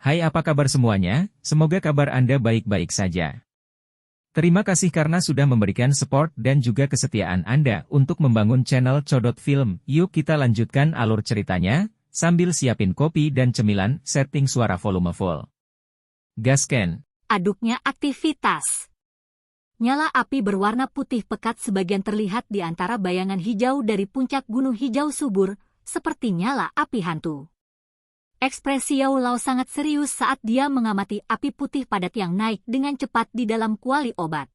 Hai, apa kabar semuanya? Semoga kabar Anda baik-baik saja. Terima kasih karena sudah memberikan support dan juga kesetiaan Anda untuk membangun channel Codot Film. Yuk kita lanjutkan alur ceritanya, sambil siapin kopi dan cemilan, setting suara volume full. Gasken. Aduknya aktivitas. Nyala api berwarna putih pekat sebagian terlihat di antara bayangan hijau dari puncak gunung hijau subur, seperti nyala api hantu. Ekspresi Yao Lao sangat serius saat dia mengamati api putih padat yang naik dengan cepat di dalam kuali obat.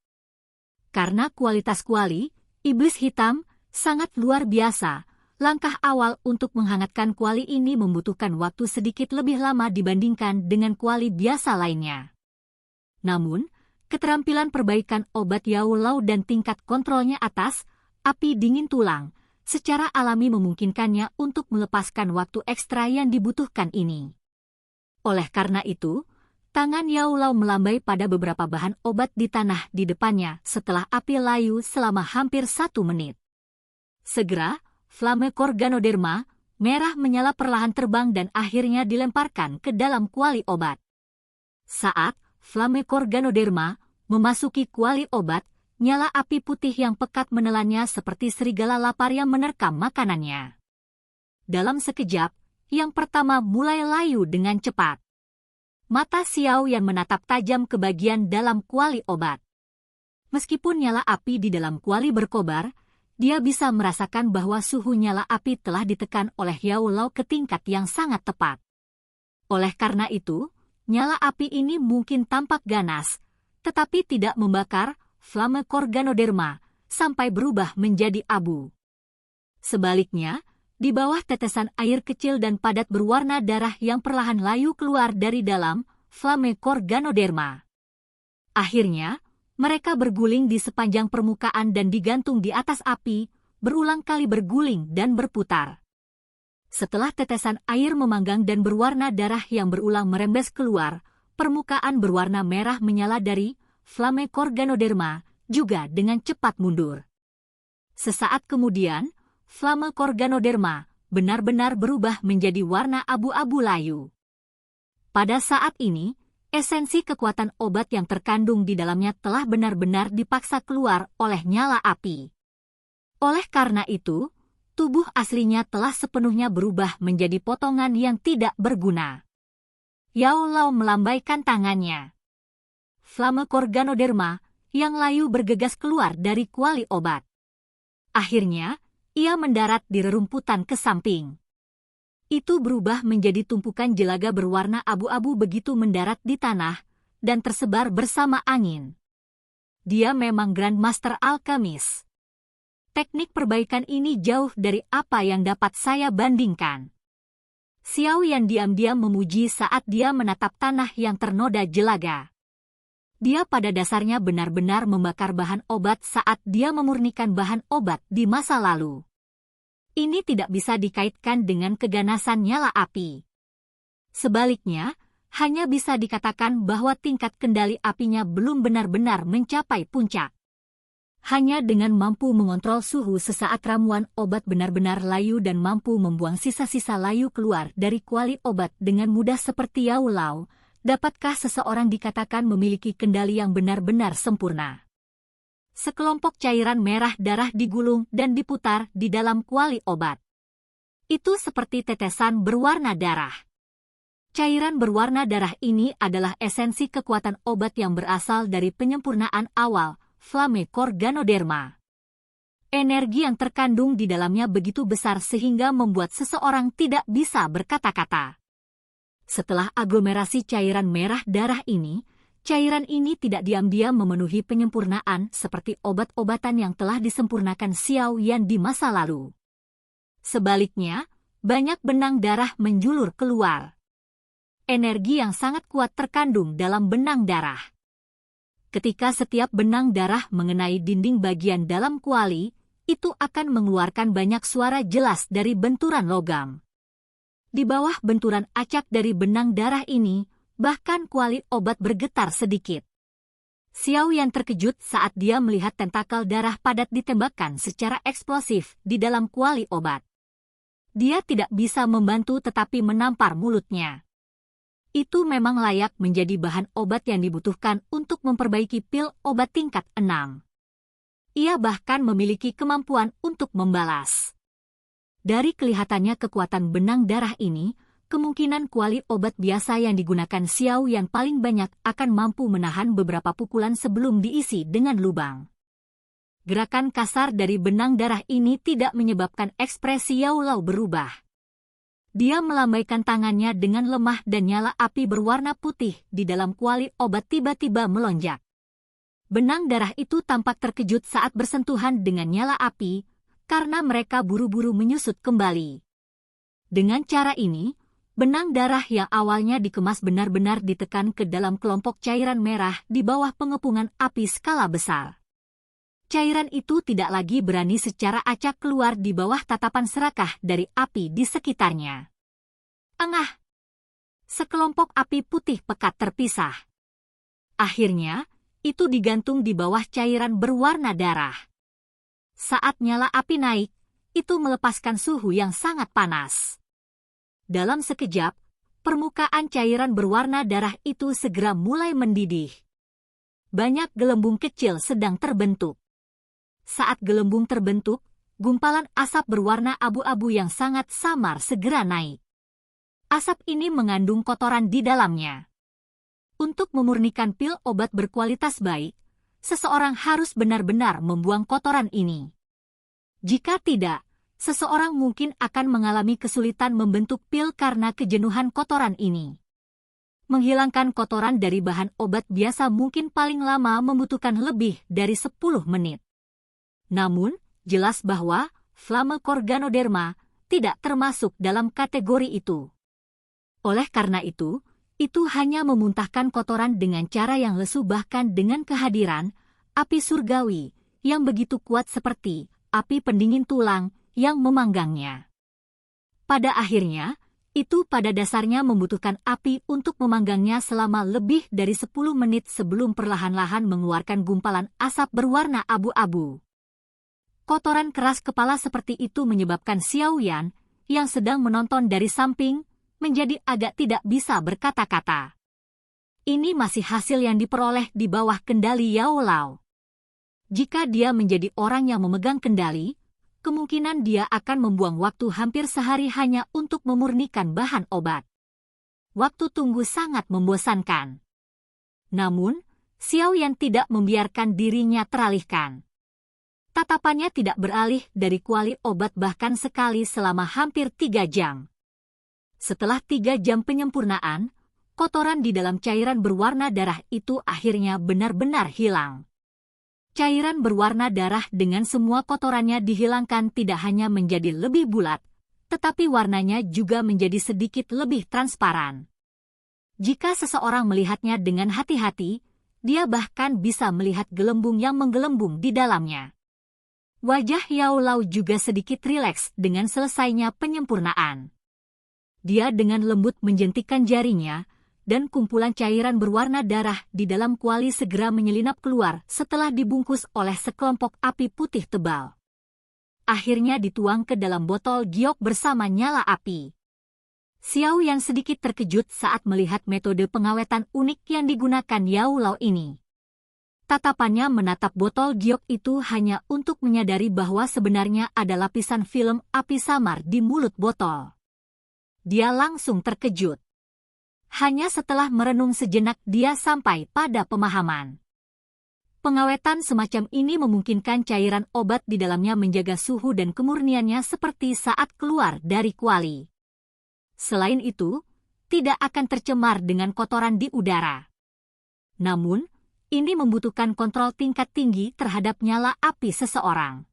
Karena kualitas kuali, iblis hitam, sangat luar biasa, langkah awal untuk menghangatkan kuali ini membutuhkan waktu sedikit lebih lama dibandingkan dengan kuali biasa lainnya. Namun, keterampilan perbaikan obat Yao Lao dan tingkat kontrolnya atas api dingin tulang, secara alami memungkinkannya untuk melepaskan waktu ekstra yang dibutuhkan ini. Oleh karena itu, tangan Yao Lao melambai pada beberapa bahan obat di tanah di depannya setelah api layu selama hampir 1 menit. Segera, flame Corganoderma merah menyala perlahan terbang dan akhirnya dilemparkan ke dalam kuali obat. Saat flame Corganoderma memasuki kuali obat, nyala api putih yang pekat menelannya seperti serigala lapar yang menerkam makanannya. Dalam sekejap, yang pertama mulai layu dengan cepat. Mata Xiao Yan menatap tajam ke bagian dalam kuali obat. Meskipun nyala api di dalam kuali berkobar, dia bisa merasakan bahwa suhu nyala api telah ditekan oleh Yao Lao ke tingkat yang sangat tepat. Oleh karena itu, nyala api ini mungkin tampak ganas, tetapi tidak membakar flame Corganoderma sampai berubah menjadi abu. Sebaliknya, di bawah tetesan air kecil dan padat berwarna darah yang perlahan layu keluar dari dalam flame Corganoderma. Akhirnya, mereka berguling di sepanjang permukaan dan digantung di atas api, berulang kali berguling dan berputar. Setelah tetesan air memanggang dan berwarna darah yang berulang merembes keluar, permukaan berwarna merah menyala dari flame Corganoderma juga dengan cepat mundur. Sesaat kemudian, flame Corganoderma benar-benar berubah menjadi warna abu-abu layu. Pada saat ini, esensi kekuatan obat yang terkandung di dalamnya telah benar-benar dipaksa keluar oleh nyala api. Oleh karena itu, tubuh aslinya telah sepenuhnya berubah menjadi potongan yang tidak berguna. Yao Lao melambaikan tangannya. Flame Corganoderma yang layu bergegas keluar dari kuali obat. Akhirnya, ia mendarat di rerumputan ke samping. Itu berubah menjadi tumpukan jelaga berwarna abu-abu begitu mendarat di tanah dan tersebar bersama angin. Dia memang Grandmaster Alkemis. Teknik perbaikan ini jauh dari apa yang dapat saya bandingkan. Xiao Yan diam-diam memuji saat dia menatap tanah yang ternoda jelaga. Dia pada dasarnya benar-benar membakar bahan obat saat dia memurnikan bahan obat di masa lalu. Ini tidak bisa dikaitkan dengan keganasan nyala api. Sebaliknya, hanya bisa dikatakan bahwa tingkat kendali apinya belum benar-benar mencapai puncak. Hanya dengan mampu mengontrol suhu sesaat ramuan obat benar-benar layu dan mampu membuang sisa-sisa layu keluar dari kuali obat dengan mudah seperti Yao Lao, dapatkah seseorang dikatakan memiliki kendali yang benar-benar sempurna? Sekelompok cairan merah darah digulung dan diputar di dalam kuali obat. Itu seperti tetesan berwarna darah. Cairan berwarna darah ini adalah esensi kekuatan obat yang berasal dari penyempurnaan awal, flame Corganoderma. Energi yang terkandung di dalamnya begitu besar sehingga membuat seseorang tidak bisa berkata-kata. Setelah aglomerasi cairan merah darah ini, cairan ini tidak diam-diam memenuhi penyempurnaan seperti obat-obatan yang telah disempurnakan Xiao Yan di masa lalu. Sebaliknya, banyak benang darah menjulur keluar. Energi yang sangat kuat terkandung dalam benang darah. Ketika setiap benang darah mengenai dinding bagian dalam kuali, itu akan mengeluarkan banyak suara jelas dari benturan logam. Di bawah benturan acak dari benang darah ini, bahkan kuali obat bergetar sedikit. Xiao Yan terkejut saat dia melihat tentakel darah padat ditembakkan secara eksplosif di dalam kuali obat. Dia tidak bisa membantu tetapi menampar mulutnya. itu memang layak menjadi bahan obat yang dibutuhkan untuk memperbaiki pil obat tingkat 6. Ia bahkan memiliki kemampuan untuk membalas. Dari kelihatannya kekuatan benang darah ini, kemungkinan kuali obat biasa yang digunakan Xiao Yan paling banyak akan mampu menahan beberapa pukulan sebelum diisi dengan lubang. Gerakan kasar dari benang darah ini tidak menyebabkan ekspresi Yao Lao berubah. Dia melambaikan tangannya dengan lemah dan nyala api berwarna putih di dalam kuali obat tiba-tiba melonjak. Benang darah itu tampak terkejut saat bersentuhan dengan nyala api, karena mereka buru-buru menyusut kembali. Dengan cara ini, benang darah yang awalnya dikemas benar-benar ditekan ke dalam kelompok cairan merah di bawah pengepungan api skala besar. Cairan itu tidak lagi berani secara acak keluar di bawah tatapan serakah dari api di sekitarnya. Engah! Sekelompok api putih pekat terpisah. Akhirnya, itu digantung di bawah cairan berwarna darah. Saat nyala api naik, itu melepaskan suhu yang sangat panas. Dalam sekejap, permukaan cairan berwarna darah itu segera mulai mendidih. Banyak gelembung kecil sedang terbentuk. Saat gelembung terbentuk, gumpalan asap berwarna abu-abu yang sangat samar segera naik. Asap ini mengandung kotoran di dalamnya. Untuk memurnikan pil obat berkualitas baik, seseorang harus benar-benar membuang kotoran ini. Jika tidak, seseorang mungkin akan mengalami kesulitan membentuk pil karena kejenuhan kotoran ini. Menghilangkan kotoran dari bahan obat biasa mungkin paling lama membutuhkan lebih dari 10 menit. Namun, jelas bahwa Flammecor Ganoderma tidak termasuk dalam kategori itu. Oleh karena itu hanya memuntahkan kotoran dengan cara yang lesu bahkan dengan kehadiran api surgawi yang begitu kuat seperti api pendingin tulang yang memanggangnya. Pada akhirnya, itu pada dasarnya membutuhkan api untuk memanggangnya selama lebih dari 10 menit sebelum perlahan-lahan mengeluarkan gumpalan asap berwarna abu-abu. Kotoran keras kepala seperti itu menyebabkan Xiao Yan, yang sedang menonton dari samping, menjadi agak tidak bisa berkata-kata. Ini masih hasil yang diperoleh di bawah kendali Yao Lao. Jika dia menjadi orang yang memegang kendali, kemungkinan dia akan membuang waktu hampir sehari hanya untuk memurnikan bahan obat. Waktu tunggu sangat membosankan. Namun, Xiao Yan tidak membiarkan dirinya teralihkan. Tatapannya tidak beralih dari kuali obat bahkan sekali selama hampir 3 jam. Setelah 3 jam penyempurnaan, kotoran di dalam cairan berwarna darah itu akhirnya benar-benar hilang. Cairan berwarna darah dengan semua kotorannya dihilangkan tidak hanya menjadi lebih bulat, tetapi warnanya juga menjadi sedikit lebih transparan. Jika seseorang melihatnya dengan hati-hati, dia bahkan bisa melihat gelembung yang menggelembung di dalamnya. Wajah Yao Lao juga sedikit rileks dengan selesainya penyempurnaan. Dia dengan lembut menjentikkan jarinya, dan kumpulan cairan berwarna darah di dalam kuali segera menyelinap keluar setelah dibungkus oleh sekelompok api putih tebal. Akhirnya dituang ke dalam botol giok bersama nyala api. Xiao yang sedikit terkejut saat melihat metode pengawetan unik yang digunakan Yao Lao ini. Tatapannya menatap botol giok itu hanya untuk menyadari bahwa sebenarnya ada lapisan film api samar di mulut botol. Dia langsung terkejut. Hanya setelah merenung sejenak dia sampai pada pemahaman. Pengawetan semacam ini memungkinkan cairan obat di dalamnya menjaga suhu dan kemurniannya seperti saat keluar dari kuali. Selain itu, tidak akan tercemar dengan kotoran di udara. Namun, ini membutuhkan kontrol tingkat tinggi terhadap nyala api seseorang.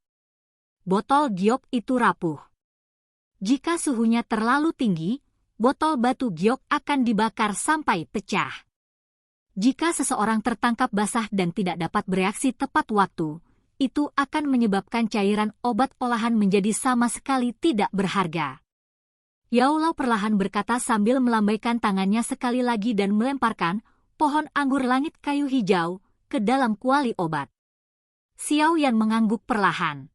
Botol giok itu rapuh. Jika suhunya terlalu tinggi, botol batu giok akan dibakar sampai pecah. Jika seseorang tertangkap basah dan tidak dapat bereaksi tepat waktu, itu akan menyebabkan cairan obat olahan menjadi sama sekali tidak berharga. Yao Lao perlahan berkata sambil melambaikan tangannya sekali lagi dan melemparkan pohon anggur langit kayu hijau ke dalam kuali obat. Xiao Yan mengangguk perlahan.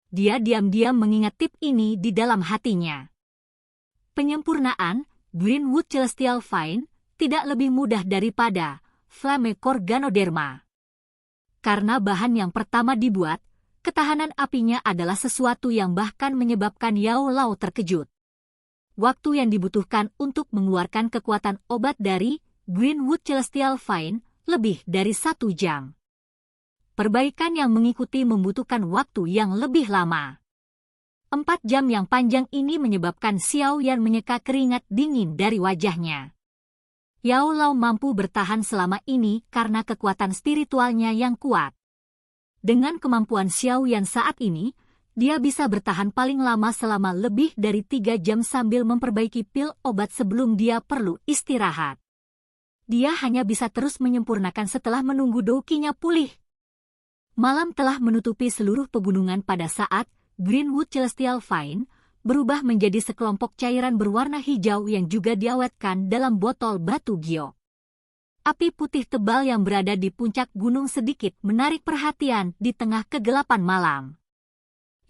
Dia diam-diam mengingat tip ini di dalam hatinya. Penyempurnaan, Greenwood Celestial Vine tidak lebih mudah daripada Flamecore Ganoderma. Karena bahan yang pertama dibuat, ketahanan apinya adalah sesuatu yang bahkan menyebabkan Yao Lao terkejut. Waktu yang dibutuhkan untuk mengeluarkan kekuatan obat dari Greenwood Celestial Vine lebih dari 1 jam. Perbaikan yang mengikuti membutuhkan waktu yang lebih lama. 4 jam yang panjang ini menyebabkan Xiao Yan menyeka keringat dingin dari wajahnya. Yao Lao mampu bertahan selama ini karena kekuatan spiritualnya yang kuat. Dengan kemampuan Xiao Yan saat ini, dia bisa bertahan paling lama selama lebih dari 3 jam sambil memperbaiki pil obat sebelum dia perlu istirahat. Dia hanya bisa terus menyempurnakan setelah menunggu dokinya pulih. Malam telah menutupi seluruh pegunungan pada saat Greenwood Celestial Vine berubah menjadi sekelompok cairan berwarna hijau yang juga diawetkan dalam botol batu giok. Api putih tebal yang berada di puncak gunung sedikit menarik perhatian di tengah kegelapan malam.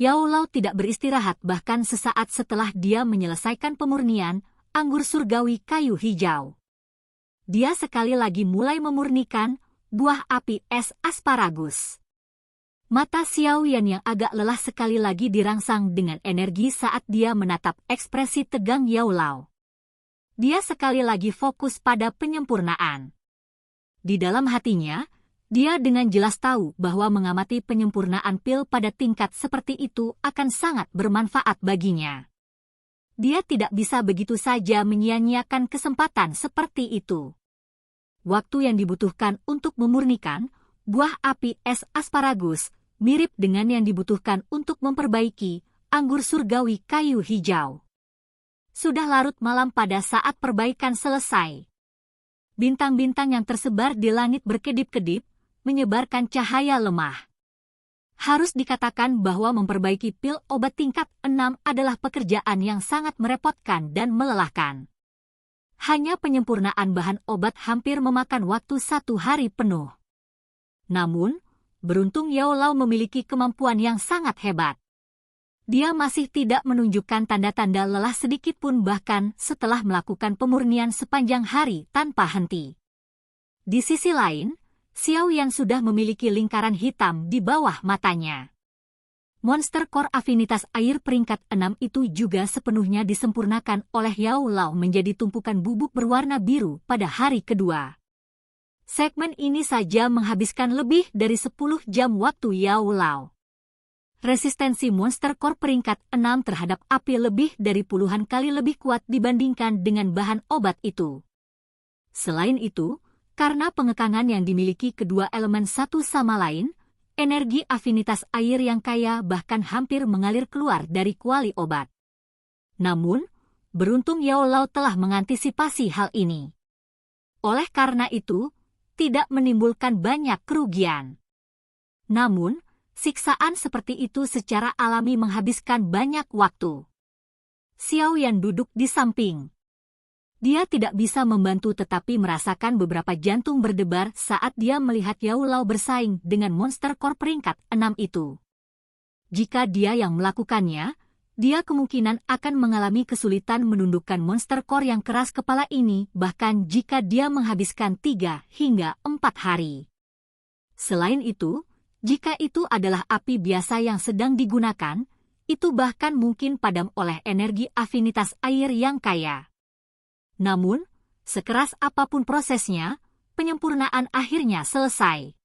Yao Lao tidak beristirahat bahkan sesaat setelah dia menyelesaikan pemurnian anggur surgawi kayu hijau. Dia sekali lagi mulai memurnikan buah api es asparagus. Mata Xiao Yan yang agak lelah sekali lagi dirangsang dengan energi saat dia menatap ekspresi tegang Yao Lao. Dia sekali lagi fokus pada penyempurnaan. Di dalam hatinya, dia dengan jelas tahu bahwa mengamati penyempurnaan pil pada tingkat seperti itu akan sangat bermanfaat baginya. Dia tidak bisa begitu saja menyia-nyiakan kesempatan seperti itu. Waktu yang dibutuhkan untuk memurnikan buah api es asparagus mirip dengan yang dibutuhkan untuk memperbaiki anggur surgawi kayu hijau. Sudah larut malam pada saat perbaikan selesai. Bintang-bintang yang tersebar di langit berkedip-kedip, menyebarkan cahaya lemah. Harus dikatakan bahwa memperbaiki pil obat tingkat 6 adalah pekerjaan yang sangat merepotkan dan melelahkan. Hanya penyempurnaan bahan obat hampir memakan waktu 1 hari penuh. Namun, beruntung Yao Lao memiliki kemampuan yang sangat hebat. Dia masih tidak menunjukkan tanda-tanda lelah sedikit pun bahkan setelah melakukan pemurnian sepanjang hari tanpa henti. Di sisi lain, Xiao Yan sudah memiliki lingkaran hitam di bawah matanya. Monster Core Afinitas Air peringkat 6 itu juga sepenuhnya disempurnakan oleh Yao Lao menjadi tumpukan bubuk berwarna biru pada hari kedua. Segmen ini saja menghabiskan lebih dari 10 jam waktu Yao Lao. Resistensi Monster Core peringkat 6 terhadap api lebih dari puluhan kali lebih kuat dibandingkan dengan bahan obat itu. Selain itu, karena pengekangan yang dimiliki kedua elemen satu sama lain, energi afinitas air yang kaya bahkan hampir mengalir keluar dari kuali obat. Namun, beruntung Yao Lao telah mengantisipasi hal ini. Oleh karena itu, tidak menimbulkan banyak kerugian. Namun, siksaan seperti itu secara alami menghabiskan banyak waktu. Xiao Yan duduk di samping. Dia tidak bisa membantu tetapi merasakan beberapa jantung berdebar saat dia melihat Yao Lao bersaing dengan Monster Core peringkat 6 itu. Jika dia yang melakukannya, dia kemungkinan akan mengalami kesulitan menundukkan Monster Core yang keras kepala ini bahkan jika dia menghabiskan 3 hingga 4 hari. Selain itu, jika itu adalah api biasa yang sedang digunakan, itu bahkan mungkin padam oleh energi afinitas air yang kaya. Namun, sekeras apapun prosesnya, penyempurnaan akhirnya selesai.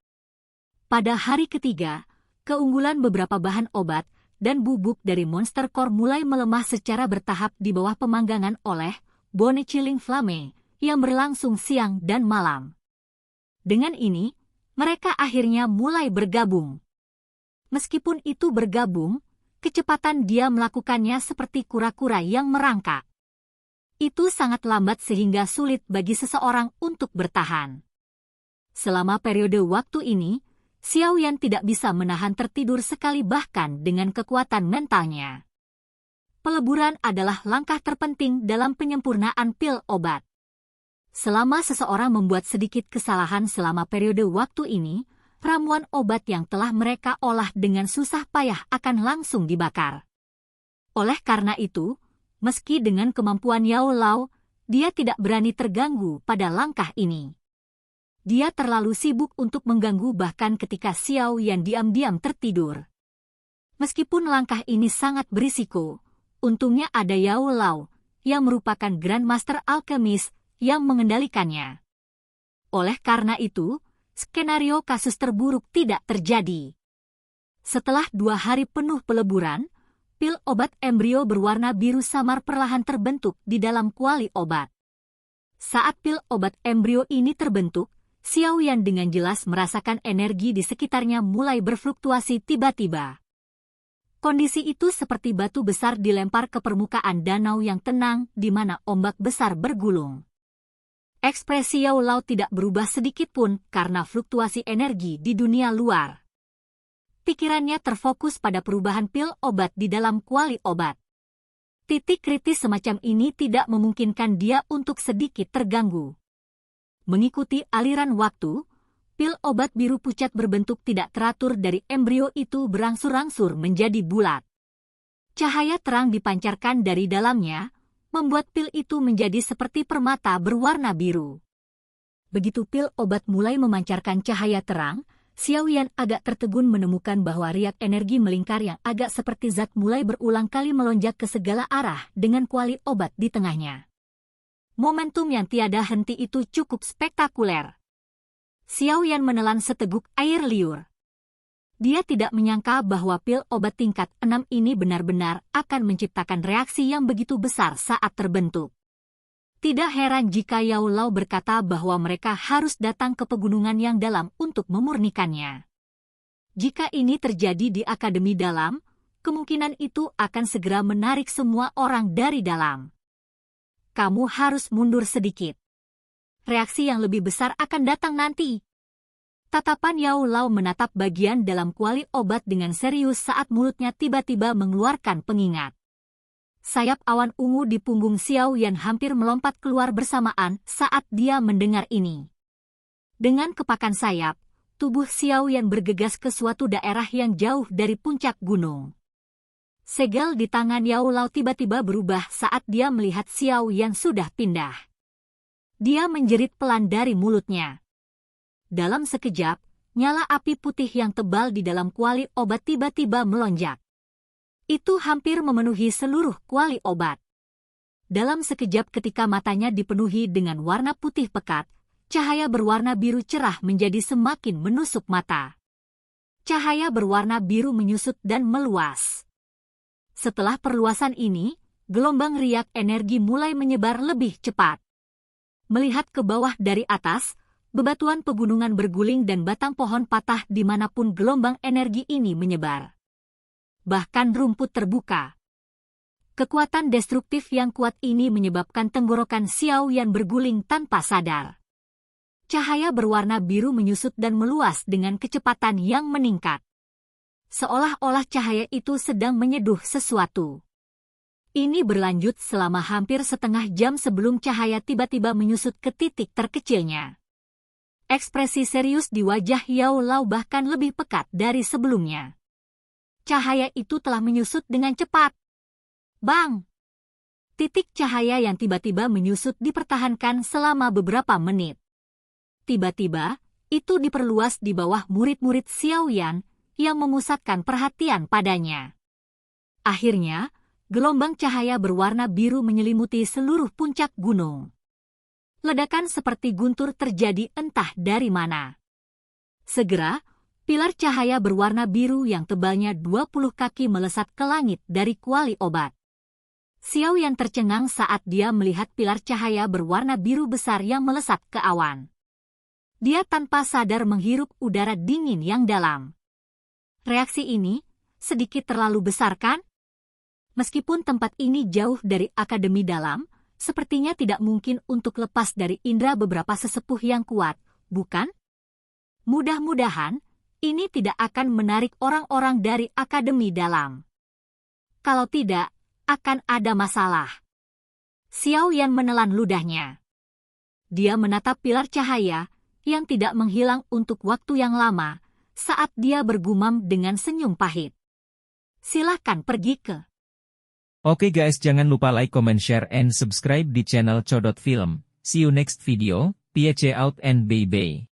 Pada hari ketiga, keunggulan beberapa bahan obat dan bubuk dari Monster Core mulai melemah secara bertahap di bawah pemanggangan oleh Bone Chilling Flame yang berlangsung siang dan malam. Dengan ini, mereka akhirnya mulai bergabung. Meskipun itu bergabung, kecepatan dia melakukannya seperti kura-kura yang merangkak. Itu sangat lambat sehingga sulit bagi seseorang untuk bertahan. Selama periode waktu ini, Xiao Yan tidak bisa menahan tertidur sekali bahkan dengan kekuatan mentalnya. Peleburan adalah langkah terpenting dalam penyempurnaan pil obat. Selama seseorang membuat sedikit kesalahan selama periode waktu ini, ramuan obat yang telah mereka olah dengan susah payah akan langsung dibakar. Oleh karena itu, meski dengan kemampuan Yao Lao, dia tidak berani terganggu pada langkah ini. Dia terlalu sibuk untuk mengganggu bahkan ketika Xiao Yan diam-diam tertidur. Meskipun langkah ini sangat berisiko, untungnya ada Yao Lao, yang merupakan Grandmaster Alchemist, yang mengendalikannya. Oleh karena itu, skenario kasus terburuk tidak terjadi. Setelah 2 hari penuh peleburan, pil obat embrio berwarna biru samar perlahan terbentuk di dalam kuali obat. Saat pil obat embrio ini terbentuk, Xiao Yan dengan jelas merasakan energi di sekitarnya mulai berfluktuasi tiba-tiba. Kondisi itu seperti batu besar dilempar ke permukaan danau yang tenang di mana ombak besar bergulung. Ekspresi Yao Lao tidak berubah sedikit pun karena fluktuasi energi di dunia luar. Pikirannya terfokus pada perubahan pil obat di dalam kuali obat. Titik kritis semacam ini tidak memungkinkan dia untuk sedikit terganggu. Mengikuti aliran waktu, pil obat biru pucat berbentuk tidak teratur dari embrio itu berangsur-angsur menjadi bulat. Cahaya terang dipancarkan dari dalamnya, membuat pil itu menjadi seperti permata berwarna biru. Begitu pil obat mulai memancarkan cahaya terang, Xiao Yan agak tertegun menemukan bahwa riak energi melingkar yang agak seperti zat mulai berulang kali melonjak ke segala arah dengan kuali obat di tengahnya. Momentum yang tiada henti itu cukup spektakuler. Xiao Yan menelan seteguk air liur. Dia tidak menyangka bahwa pil obat tingkat 6 ini benar-benar akan menciptakan reaksi yang begitu besar saat terbentuk. Tidak heran jika Yao Lao berkata bahwa mereka harus datang ke pegunungan yang dalam untuk memurnikannya. Jika ini terjadi di Akademi Dalam, kemungkinan itu akan segera menarik semua orang dari dalam. Kamu harus mundur sedikit. Reaksi yang lebih besar akan datang nanti. Tatapan Yao Lao menatap bagian dalam kuali obat dengan serius saat mulutnya tiba-tiba mengeluarkan pengingat. Sayap awan ungu di punggung Xiao Yan hampir melompat keluar bersamaan saat dia mendengar ini. Dengan kepakan sayap, tubuh Xiao Yan bergegas ke suatu daerah yang jauh dari puncak gunung. Segel di tangan Yao Lao tiba-tiba berubah saat dia melihat Xiao Yan sudah pindah. Dia menjerit pelan dari mulutnya. Dalam sekejap, nyala api putih yang tebal di dalam kuali obat tiba-tiba melonjak. Itu hampir memenuhi seluruh kuali obat. Dalam sekejap ketika matanya dipenuhi dengan warna putih pekat, cahaya berwarna biru cerah menjadi semakin menusuk mata. Cahaya berwarna biru menyusut dan meluas. Setelah perluasan ini, gelombang riak energi mulai menyebar lebih cepat. Melihat ke bawah dari atas, bebatuan pegunungan berguling dan batang pohon patah dimanapun gelombang energi ini menyebar. Bahkan rumput terbuka. Kekuatan destruktif yang kuat ini menyebabkan tenggorokan Xiao Yan berguling tanpa sadar. Cahaya berwarna biru menyusut dan meluas dengan kecepatan yang meningkat. Seolah-olah cahaya itu sedang menyeduh sesuatu. Ini berlanjut selama hampir setengah jam sebelum cahaya tiba-tiba menyusut ke titik terkecilnya. Ekspresi serius di wajah Yao Lao bahkan lebih pekat dari sebelumnya. Cahaya itu telah menyusut dengan cepat. Bang! Titik cahaya yang tiba-tiba menyusut dipertahankan selama beberapa menit. Tiba-tiba, itu diperluas di bawah murid-murid Xiao Yan yang memusatkan perhatian padanya. Akhirnya, gelombang cahaya berwarna biru menyelimuti seluruh puncak gunung. Ledakan seperti guntur terjadi entah dari mana. Segera, pilar cahaya berwarna biru yang tebalnya 20 kaki melesat ke langit dari kuali obat. Xiao Yan tercengang saat dia melihat pilar cahaya berwarna biru besar yang melesat ke awan. Dia tanpa sadar menghirup udara dingin yang dalam. Reaksi ini sedikit terlalu besar kan? Meskipun tempat ini jauh dari Akademi Dalam, sepertinya tidak mungkin untuk lepas dari indera beberapa sesepuh yang kuat, bukan? Mudah-mudahan, ini tidak akan menarik orang-orang dari Akademi Dalam. Kalau tidak, akan ada masalah. Xiao Yan menelan ludahnya. Dia menatap pilar cahaya yang tidak menghilang untuk waktu yang lama, saat dia bergumam dengan senyum pahit. Silakan pergi ke Oke guys, jangan lupa like, comment, share, and subscribe di channel Codot Film. See you next video, peace out and bye-bye.